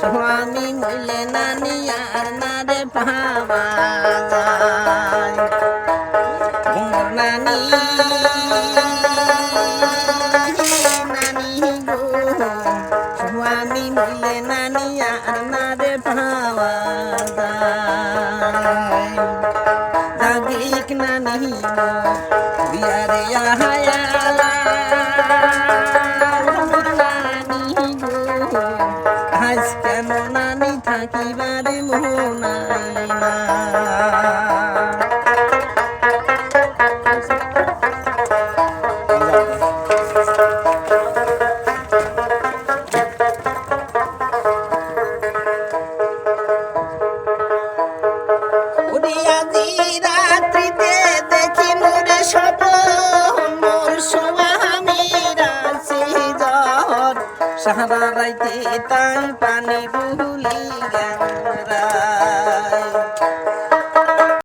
স্বামী মইলে নানি আর না রে পাওয়া যায় মোর নানি নানি গো স্বামী মইলে নানি আর না রে পাওয়া যায় জাগিক নানি গো বিয়ারে আহায়া আজ কেন নানি থাকিবারে মোহনাই না আজি রাত্রিতে দেখি মোরে স্বপন মোর স্বামীর আছে জ্বর সারা রাইতে তাই পানি বুলি গেল রায়